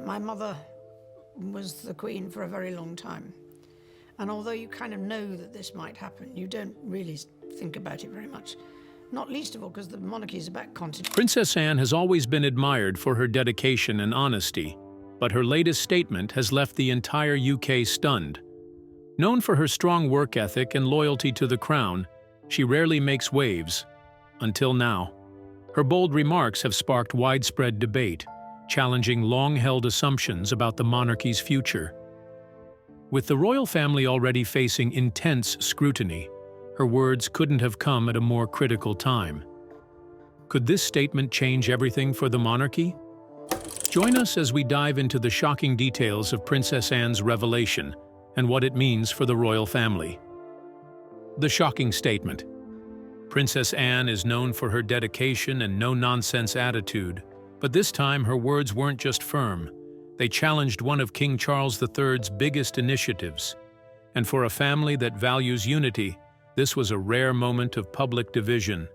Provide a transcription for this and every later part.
My mother was the Queen for a very long time. And although you kind of know that this might happen, you don't really think about it very much. Not least of all because the monarchy is about continuity. Princess Anne has always been admired for her dedication and honesty, but her latest statement has left the entire UK stunned. Known for her strong work ethic and loyalty to the crown, she rarely makes waves. Until now. Her bold remarks have sparked widespread debate, challenging long-held assumptions about the monarchy's future. With the royal family already facing intense scrutiny, her words couldn't have come at a more critical time. Could this statement change everything for the monarchy? Join us as we dive into the shocking details of Princess Anne's revelation and what it means for the royal family. The shocking statement. Princess Anne is known for her dedication and no-nonsense attitude, but this time her words weren't just firm. They challenged one of King Charles III's biggest initiatives. And for a family that values unity, this was a rare moment of public division.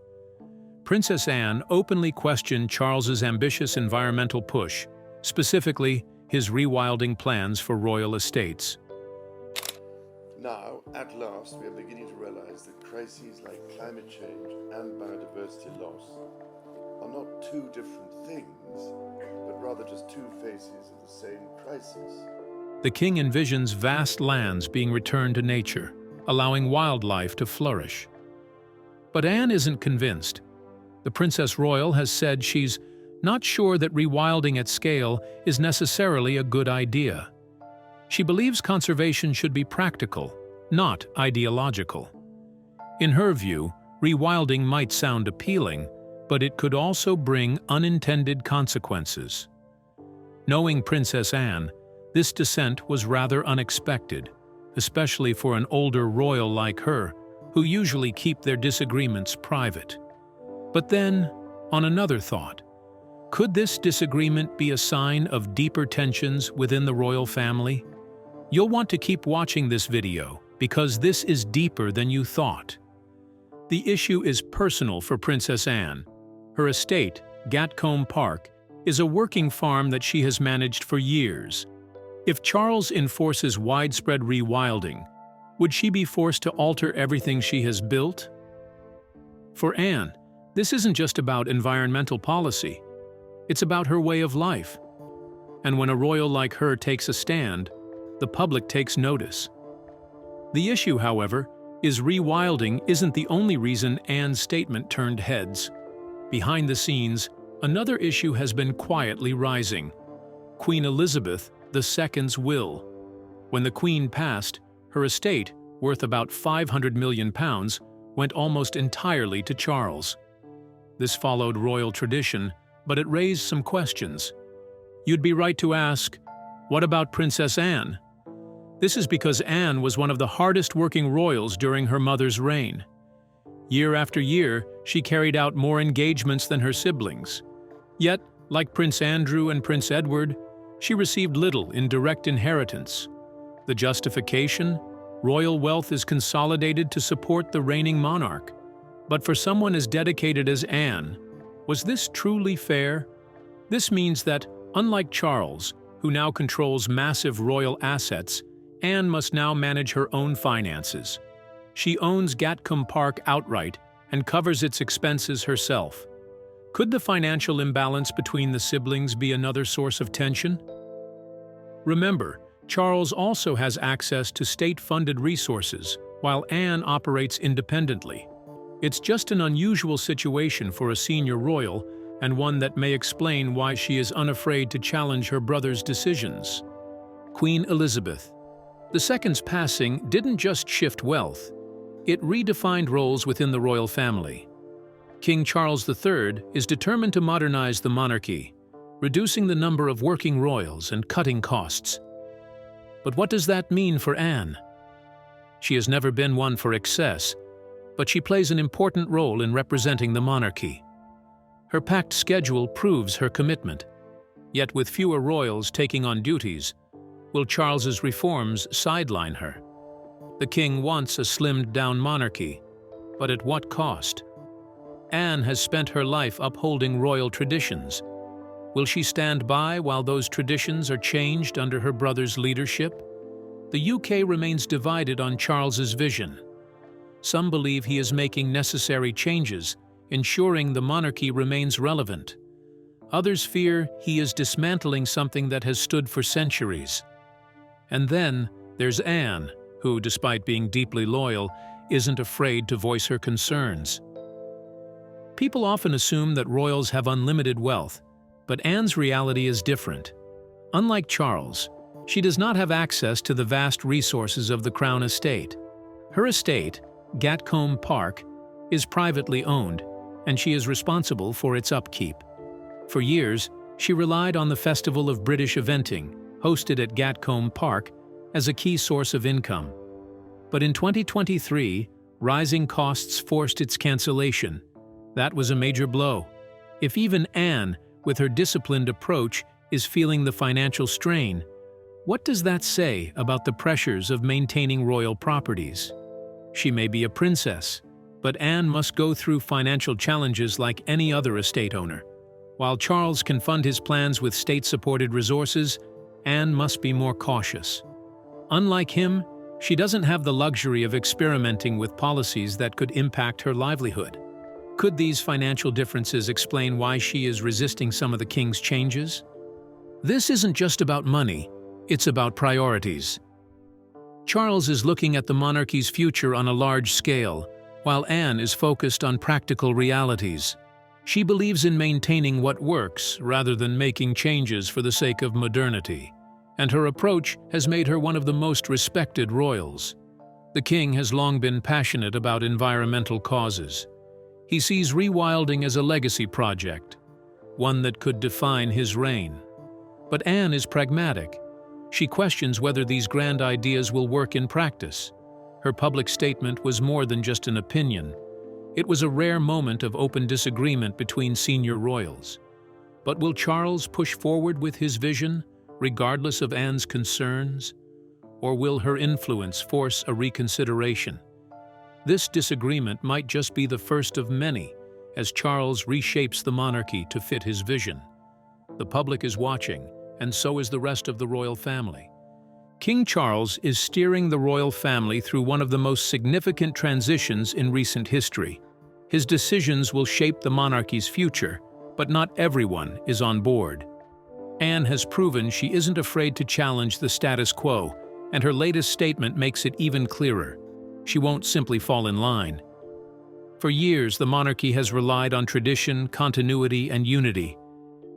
Princess Anne openly questioned Charles's ambitious environmental push, specifically his rewilding plans for royal estates. Now, at last, we are beginning to realize that crises like climate change and biodiversity loss are not two different things, but rather just two faces of the same crisis. The king envisions vast lands being returned to nature, allowing wildlife to flourish. But Anne isn't convinced. The Princess Royal has said she's not sure that rewilding at scale is necessarily a good idea. She believes conservation should be practical, not ideological. In her view, rewilding might sound appealing, but it could also bring unintended consequences. Knowing Princess Anne, this dissent was rather unexpected, especially for an older royal like her, who usually keep their disagreements private. But then, on another thought, could this disagreement be a sign of deeper tensions within the royal family? You'll want to keep watching this video, because this is deeper than you thought. The issue is personal for Princess Anne. Her estate, Gatcombe Park, is a working farm that she has managed for years. If Charles enforces widespread rewilding, would she be forced to alter everything she has built? For Anne, this isn't just about environmental policy. It's about her way of life. And when a royal like her takes a stand, the public takes notice. The issue, however, is rewilding isn't the only reason Anne's statement turned heads. Behind the scenes, another issue has been quietly rising: Queen Elizabeth II's will. When the Queen passed, her estate, worth about £500 million, went almost entirely to Charles. This followed royal tradition, but it raised some questions. You'd be right to ask, what about Princess Anne? This is because Anne was one of the hardest-working royals during her mother's reign. Year after year, she carried out more engagements than her siblings. Yet, like Prince Andrew and Prince Edward, she received little in direct inheritance. The justification? Royal wealth is consolidated to support the reigning monarch. But for someone as dedicated as Anne, was this truly fair? This means that, unlike Charles, who now controls massive royal assets, Anne must now manage her own finances. She owns Gatcombe Park outright and covers its expenses herself. Could the financial imbalance between the siblings be another source of tension? Remember, Charles also has access to state-funded resources, while Anne operates independently. It's just an unusual situation for a senior royal, and one that may explain why she is unafraid to challenge her brother's decisions. Queen Elizabeth II's passing didn't just shift wealth, it redefined roles within the royal family. King Charles III is determined to modernize the monarchy, reducing the number of working royals and cutting costs. But what does that mean for Anne? She has never been one for excess, but she plays an important role in representing the monarchy. Her packed schedule proves her commitment. Yet with fewer royals taking on duties, will Charles's reforms sideline her? The king wants a slimmed-down monarchy, but at what cost? Anne has spent her life upholding royal traditions. Will she stand by while those traditions are changed under her brother's leadership? The UK remains divided on Charles's vision. Some believe he is making necessary changes, ensuring the monarchy remains relevant. Others fear he is dismantling something that has stood for centuries. And then there's Anne, who, despite being deeply loyal, isn't afraid to voice her concerns. People often assume that royals have unlimited wealth, but Anne's reality is different. Unlike Charles, she does not have access to the vast resources of the Crown estate. Her estate, Gatcombe Park, is privately owned, and she is responsible for its upkeep. For years, she relied on the Festival of British Eventing, hosted at Gatcombe Park, as a key source of income. But in 2023, rising costs forced its cancellation. That was a major blow. If even Anne, with her disciplined approach, is feeling the financial strain, what does that say about the pressures of maintaining royal properties? She may be a princess, but Anne must go through financial challenges like any other estate owner. While Charles can fund his plans with state-supported resources, Anne must be more cautious. Unlike him, she doesn't have the luxury of experimenting with policies that could impact her livelihood. Could these financial differences explain why she is resisting some of the king's changes? This isn't just about money, it's about priorities. Charles is looking at the monarchy's future on a large scale, while Anne is focused on practical realities. She believes in maintaining what works rather than making changes for the sake of modernity, and her approach has made her one of the most respected royals. The king has long been passionate about environmental causes. He sees rewilding as a legacy project, one that could define his reign. But Anne is pragmatic. She questions whether these grand ideas will work in practice. Her public statement was more than just an opinion. It was a rare moment of open disagreement between senior royals. But will Charles push forward with his vision, regardless of Anne's concerns? Or will her influence force a reconsideration? This disagreement might just be the first of many as Charles reshapes the monarchy to fit his vision. The public is watching, and so is the rest of the royal family. King Charles is steering the royal family through one of the most significant transitions in recent history. His decisions will shape the monarchy's future, but not everyone is on board. Anne has proven she isn't afraid to challenge the status quo, and her latest statement makes it even clearer. She won't simply fall in line. For years, the monarchy has relied on tradition, continuity, and unity.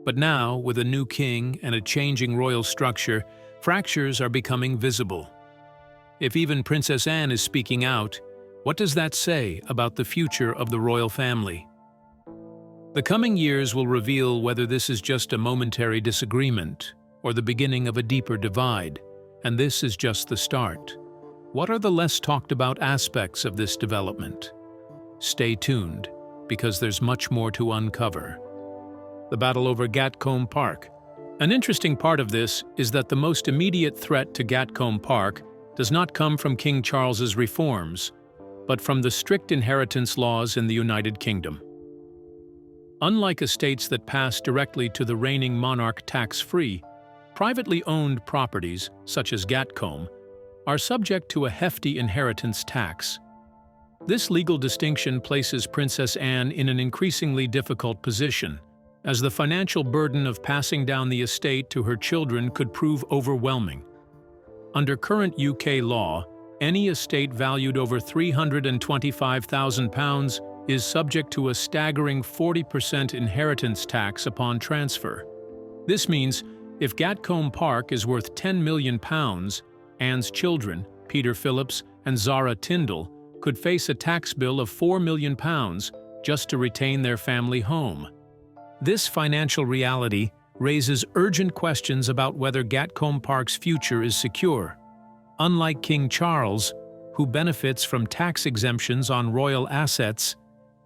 But now, with a new king and a changing royal structure, fractures are becoming visible. If even Princess Anne is speaking out, what does that say about the future of the royal family? The coming years will reveal whether this is just a momentary disagreement or the beginning of a deeper divide, and this is just the start. What are the less talked about aspects of this development? Stay tuned, because there's much more to uncover. The battle over Gatcombe Park. An interesting part of this is that the most immediate threat to Gatcombe Park does not come from King Charles's reforms, but from the strict inheritance laws in the United Kingdom. Unlike estates that pass directly to the reigning monarch tax-free, privately owned properties, such as Gatcombe, are subject to a hefty inheritance tax. This legal distinction places Princess Anne in an increasingly difficult position, as the financial burden of passing down the estate to her children could prove overwhelming. Under current UK law, any estate valued over £325,000 is subject to a staggering 40% inheritance tax upon transfer. This means if Gatcombe Park is worth £10 million, Anne's children, Peter Phillips and Zara Tyndall, could face a tax bill of £4 million just to retain their family home. This financial reality raises urgent questions about whether Gatcombe Park's future is secure. Unlike King Charles, who benefits from tax exemptions on royal assets,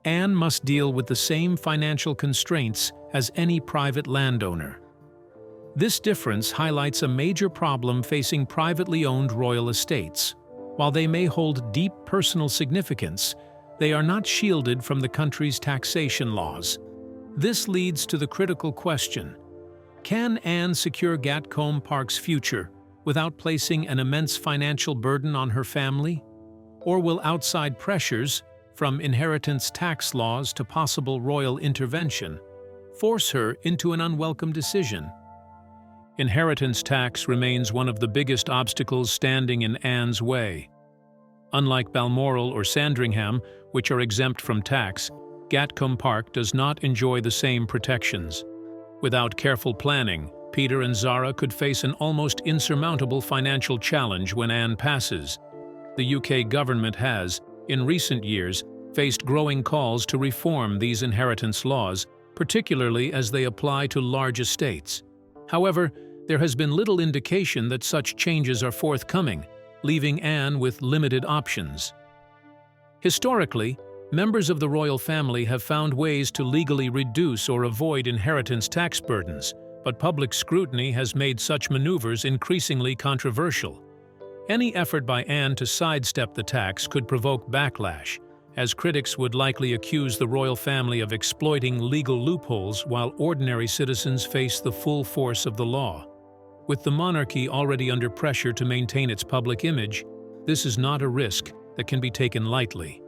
Anne must deal with the same financial constraints as any private landowner. This difference highlights a major problem facing privately owned royal estates. While they may hold deep personal significance, they are not shielded from the country's taxation laws. This leads to the critical question: Can Anne secure Gatcombe Park's future without placing an immense financial burden on her family? Or will outside pressures, from inheritance tax laws to possible royal intervention, force her into an unwelcome decision? Inheritance tax remains one of the biggest obstacles standing in Anne's way. Unlike Balmoral or Sandringham, which are exempt from tax, Gatcombe Park does not enjoy the same protections. Without careful planning, Peter and Zara could face an almost insurmountable financial challenge when Anne passes. The UK government has, in recent years, faced growing calls to reform these inheritance laws, particularly as they apply to large estates. However, there has been little indication that such changes are forthcoming, leaving Anne with limited options. Historically, members of the royal family have found ways to legally reduce or avoid inheritance tax burdens, but public scrutiny has made such maneuvers increasingly controversial. Any effort by Anne to sidestep the tax could provoke backlash, as critics would likely accuse the royal family of exploiting legal loopholes while ordinary citizens face the full force of the law. With the monarchy already under pressure to maintain its public image, this is not a risk that can be taken lightly.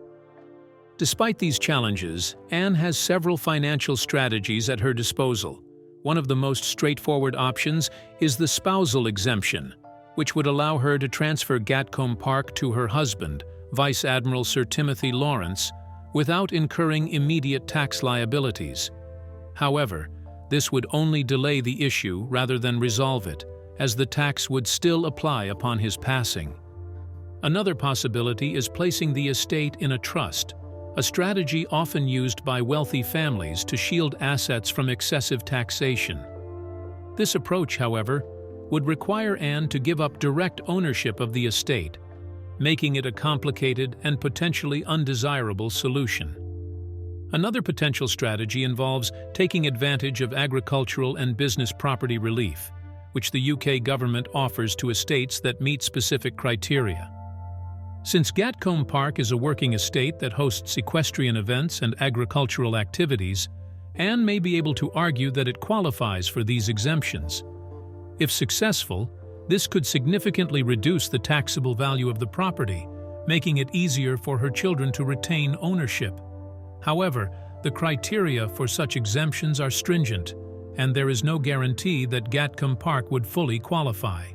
Despite these challenges, Anne has several financial strategies at her disposal. One of the most straightforward options is the spousal exemption, which would allow her to transfer Gatcombe Park to her husband, Vice Admiral Sir Timothy Lawrence, without incurring immediate tax liabilities. However, this would only delay the issue rather than resolve it, as the tax would still apply upon his passing. Another possibility is placing the estate in a trust, a strategy often used by wealthy families to shield assets from excessive taxation. This approach, however, would require Anne to give up direct ownership of the estate, making it a complicated and potentially undesirable solution. Another potential strategy involves taking advantage of agricultural and business property relief, which the UK government offers to estates that meet specific criteria. Since Gatcombe Park is a working estate that hosts equestrian events and agricultural activities, Anne may be able to argue that it qualifies for these exemptions. If successful, this could significantly reduce the taxable value of the property, making it easier for her children to retain ownership. However, the criteria for such exemptions are stringent, and there is no guarantee that Gatcombe Park would fully qualify.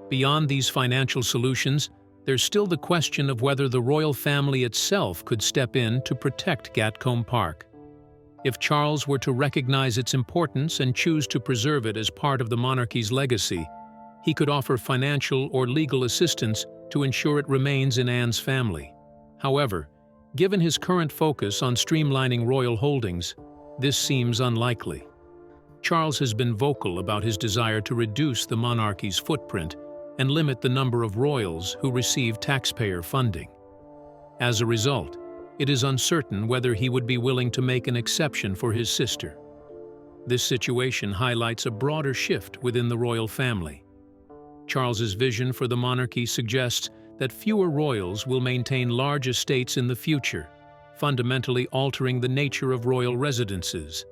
Beyond these financial solutions, there's still the question of whether the royal family itself could step in to protect Gatcombe Park. If Charles were to recognize its importance and choose to preserve it as part of the monarchy's legacy, he could offer financial or legal assistance to ensure it remains in Anne's family. However, given his current focus on streamlining royal holdings, this seems unlikely. Charles has been vocal about his desire to reduce the monarchy's footprint and limit the number of royals who receive taxpayer funding. As a result, it is uncertain whether he would be willing to make an exception for his sister. This situation highlights a broader shift within the royal family. Charles's vision for the monarchy suggests that fewer royals will maintain large estates in the future, fundamentally altering the nature of royal residences.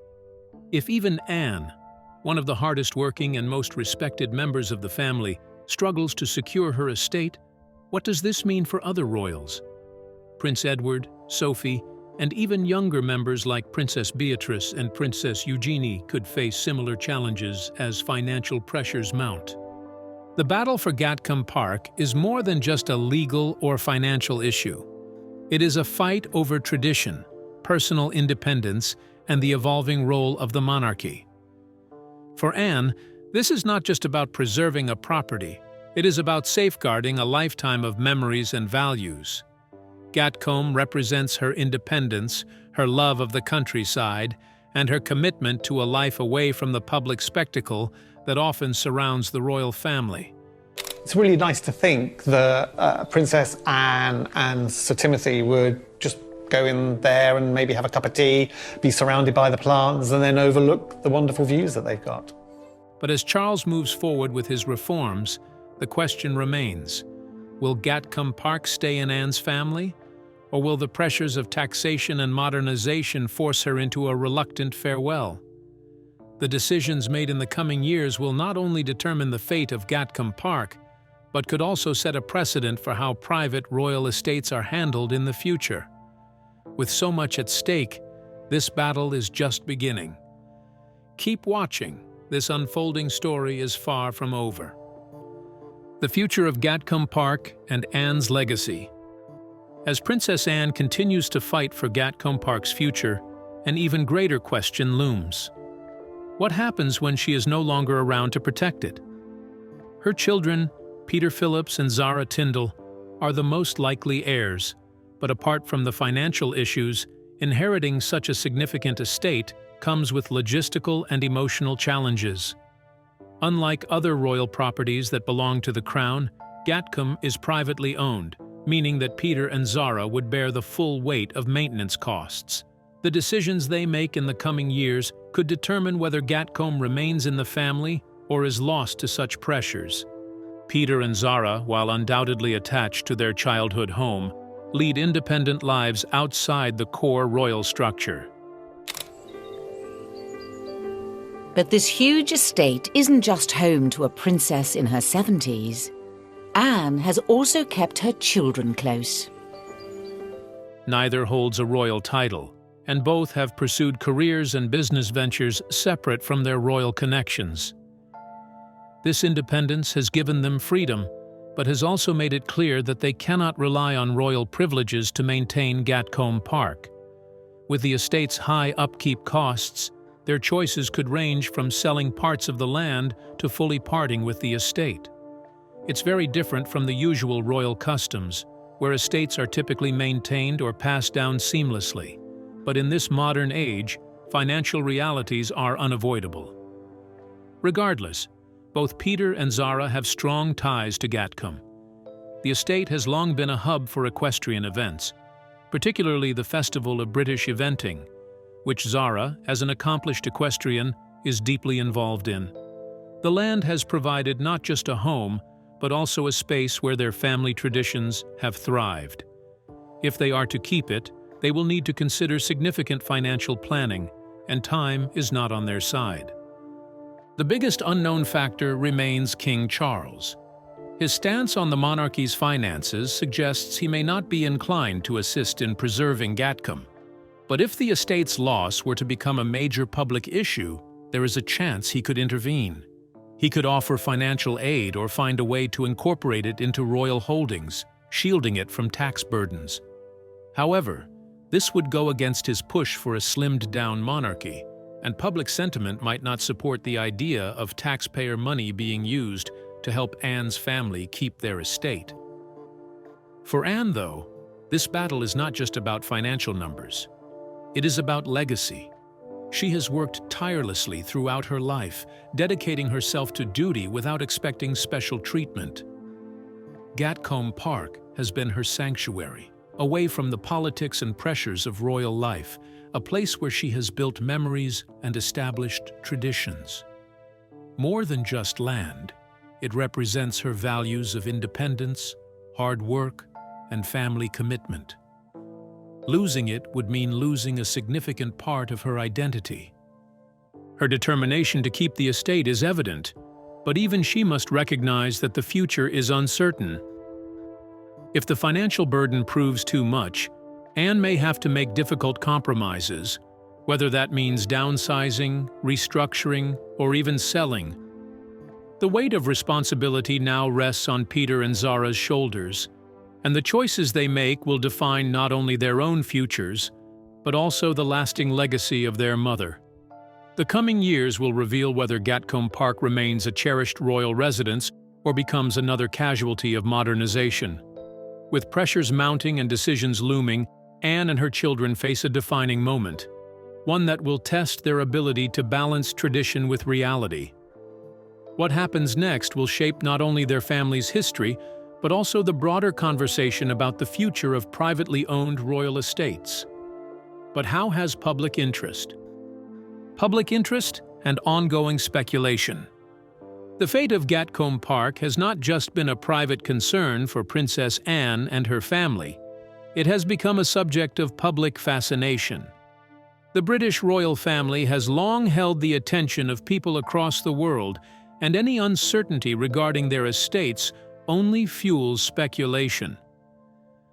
If even Anne, one of the hardest-working and most respected members of the family, struggles to secure her estate, what does this mean for other royals? Prince Edward, Sophie, and even younger members like Princess Beatrice and Princess Eugenie could face similar challenges as financial pressures mount. The battle for Gatcombe Park is more than just a legal or financial issue. It is a fight over tradition, personal independence, and the evolving role of the monarchy. For Anne, this is not just about preserving a property, it is about safeguarding a lifetime of memories and values. Gatcombe represents her independence, her love of the countryside, and her commitment to a life away from the public spectacle that often surrounds the royal family. It's really nice to think that Princess Anne and Sir Timothy would just go in there and maybe have a cup of tea, be surrounded by the plants, and then overlook the wonderful views that they've got. But as Charles moves forward with his reforms, the question remains, will Gatcombe Park stay in Anne's family? Or will the pressures of taxation and modernization force her into a reluctant farewell? The decisions made in the coming years will not only determine the fate of Gatcombe Park, but could also set a precedent for how private royal estates are handled in the future. With so much at stake, this battle is just beginning. Keep watching. This unfolding story is far from over. The future of Gatcombe Park and Anne's legacy. As Princess Anne continues to fight for Gatcombe Park's future, an even greater question looms. What happens when she is no longer around to protect it? Her children, Peter Phillips and Zara Tyndall, are the most likely heirs, but apart from the financial issues, inheriting such a significant estate comes with logistical and emotional challenges. Unlike other royal properties that belong to the Crown, Gatcombe is privately owned, meaning that Peter and Zara would bear the full weight of maintenance costs. The decisions they make in the coming years could determine whether Gatcombe remains in the family or is lost to such pressures. Peter and Zara, while undoubtedly attached to their childhood home, lead independent lives outside the core royal structure. But this huge estate isn't just home to a princess in her 70s. Anne has also kept her children close. Neither holds a royal title, and both have pursued careers and business ventures separate from their royal connections. This independence has given them freedom, but has also made it clear that they cannot rely on royal privileges to maintain Gatcombe Park. With the estate's high upkeep costs, their choices could range from selling parts of the land to fully parting with the estate. It's very different from the usual royal customs, where estates are typically maintained or passed down seamlessly. But in this modern age, financial realities are unavoidable. Regardless, both Peter and Zara have strong ties to Gatcombe. The estate has long been a hub for equestrian events, particularly the Festival of British Eventing, which Zara, as an accomplished equestrian, is deeply involved in. The land has provided not just a home, but also a space where their family traditions have thrived. If they are to keep it, they will need to consider significant financial planning, and time is not on their side. The biggest unknown factor remains King Charles. His stance on the monarchy's finances suggests he may not be inclined to assist in preserving Gatcombe. But if the estate's loss were to become a major public issue, there is a chance he could intervene. He could offer financial aid or find a way to incorporate it into royal holdings, shielding it from tax burdens. However, this would go against his push for a slimmed-down monarchy, and public sentiment might not support the idea of taxpayer money being used to help Anne's family keep their estate. For Anne, though, this battle is not just about financial numbers. It is about legacy. She has worked tirelessly throughout her life, dedicating herself to duty without expecting special treatment. Gatcombe Park has been her sanctuary, away from the politics and pressures of royal life, a place where she has built memories and established traditions. More than just land, it represents her values of independence, hard work, and family commitment. Losing it would mean losing a significant part of her identity. Her determination to keep the estate is evident, but even she must recognize that the future is uncertain. If the financial burden proves too much, Anne may have to make difficult compromises, whether that means downsizing, restructuring, or even selling. The weight of responsibility now rests on Peter and Zara's shoulders, and the choices they make will define not only their own futures, but also the lasting legacy of their mother. The coming years will reveal whether Gatcombe Park remains a cherished royal residence or becomes another casualty of modernization. With pressures mounting and decisions looming, Anne and her children face a defining moment, one that will test their ability to balance tradition with reality. What happens next will shape not only their family's history, but also the broader conversation about the future of privately owned royal estates. But how has public interest? Public interest and ongoing speculation. The fate of Gatcombe Park has not just been a private concern for Princess Anne and her family. It has become a subject of public fascination. The British royal family has long held the attention of people across the world, and any uncertainty regarding their estates only fuels speculation.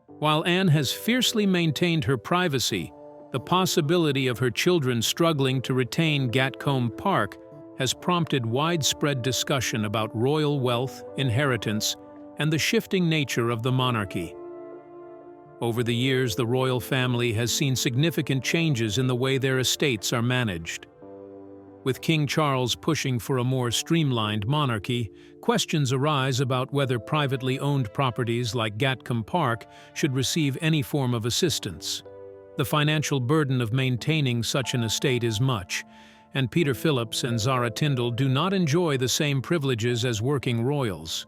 While Anne has fiercely maintained her privacy, the possibility of her children struggling to retain Gatcombe Park has prompted widespread discussion about royal wealth, inheritance, and the shifting nature of the monarchy. Over the years, the royal family has seen significant changes in the way their estates are managed. With King Charles pushing for a more streamlined monarchy, questions arise about whether privately owned properties like Gatcombe Park should receive any form of assistance. The financial burden of maintaining such an estate is much, and Peter Phillips and Zara Tindall do not enjoy the same privileges as working royals.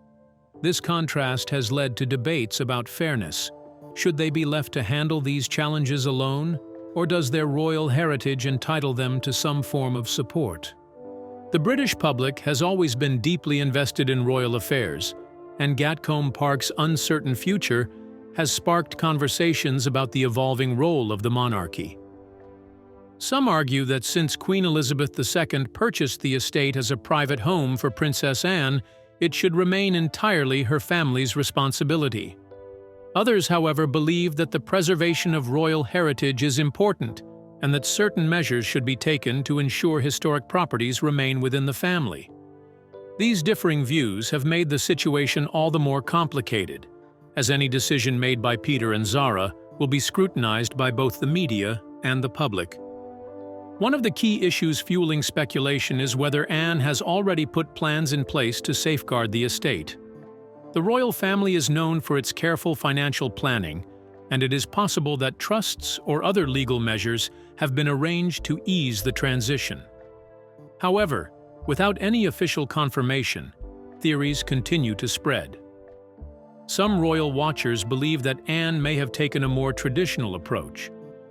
This contrast has led to debates about fairness. Should they be left to handle these challenges alone, or does their royal heritage entitle them to some form of support? The British public has always been deeply invested in royal affairs, and Gatcombe Park's uncertain future has sparked conversations about the evolving role of the monarchy. Some argue that since Queen Elizabeth II purchased the estate as a private home for Princess Anne, it should remain entirely her family's responsibility. Others, however, believe that the preservation of royal heritage is important and that certain measures should be taken to ensure historic properties remain within the family. These differing views have made the situation all the more complicated, as any decision made by Peter and Zara will be scrutinized by both the media and the public. One of the key issues fueling speculation is whether Anne has already put plans in place to safeguard the estate. The royal family is known for its careful financial planning, and it is possible that trusts or other legal measures have been arranged to ease the transition. However, without any official confirmation, theories continue to spread. Some royal watchers believe that Anne may have taken a more traditional approach,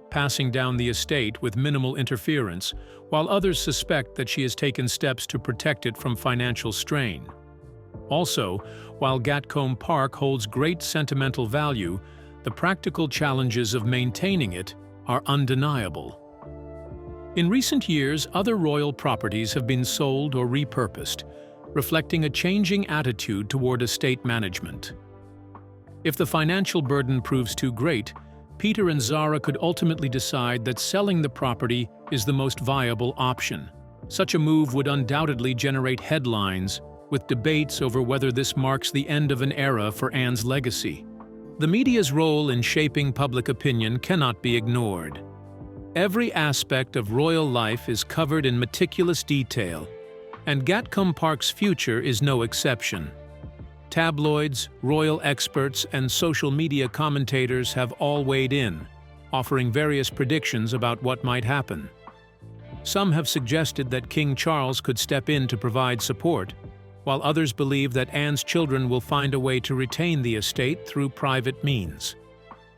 passing down the estate with minimal interference, while others suspect that she has taken steps to protect it from financial strain. Also, while Gatcombe Park holds great sentimental value, the practical challenges of maintaining it are undeniable. In recent years, other royal properties have been sold or repurposed, reflecting a changing attitude toward estate management. If the financial burden proves too great, Peter and Zara could ultimately decide that selling the property is the most viable option. Such a move would undoubtedly generate headlines, with debates over whether this marks the end of an era for Anne's legacy. The media's role in shaping public opinion cannot be ignored. Every aspect of royal life is covered in meticulous detail, and Gatcombe Park's future is no exception. Tabloids, royal experts, and social media commentators have all weighed in, offering various predictions about what might happen. Some have suggested that King Charles could step in to provide support, while others believe that Anne's children will find a way to retain the estate through private means.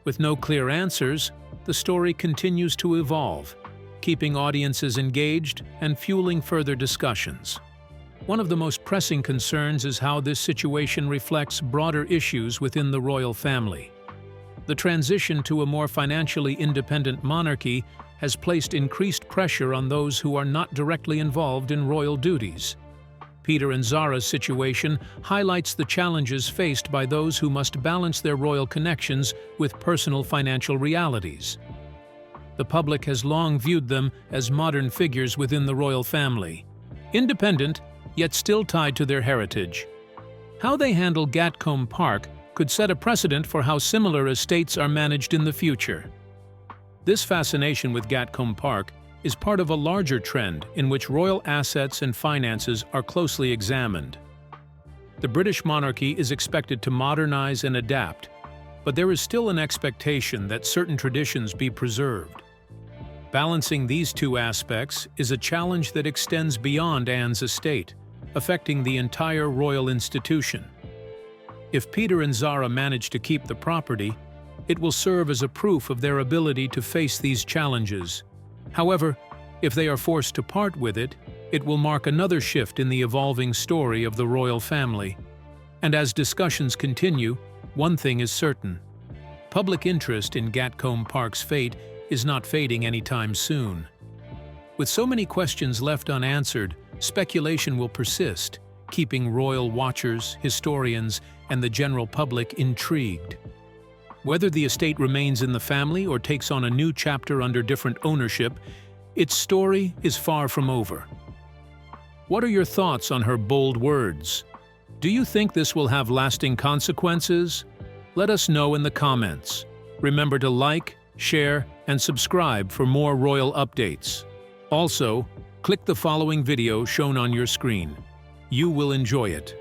With no clear answers, the story continues to evolve, keeping audiences engaged and fueling further discussions. One of the most pressing concerns is how this situation reflects broader issues within the royal family. The transition to a more financially independent monarchy has placed increased pressure on those who are not directly involved in royal duties. Peter and Zara's situation highlights the challenges faced by those who must balance their royal connections with personal financial realities. The public has long viewed them as modern figures within the royal family, independent yet still tied to their heritage. How they handle Gatcombe Park could set a precedent for how similar estates are managed in the future. This fascination with Gatcombe Park is part of a larger trend in which royal assets and finances are closely examined. The British monarchy is expected to modernize and adapt, but there is still an expectation that certain traditions be preserved. Balancing these two aspects is a challenge that extends beyond Anne's estate, affecting the entire royal institution. If Peter and Zara manage to keep the property, it will serve as a proof of their ability to face these challenges. However, if they are forced to part with it, it will mark another shift in the evolving story of the royal family. And as discussions continue, one thing is certain. Public interest in Gatcombe Park's fate is not fading anytime soon. With so many questions left unanswered, speculation will persist, keeping royal watchers, historians, and the general public intrigued. Whether the estate remains in the family or takes on a new chapter under different ownership, its story is far from over. What are your thoughts on her bold words? Do you think this will have lasting consequences? Let us know in the comments. Remember to like, share, and subscribe for more royal updates. Also, click the following video shown on your screen. You will enjoy it.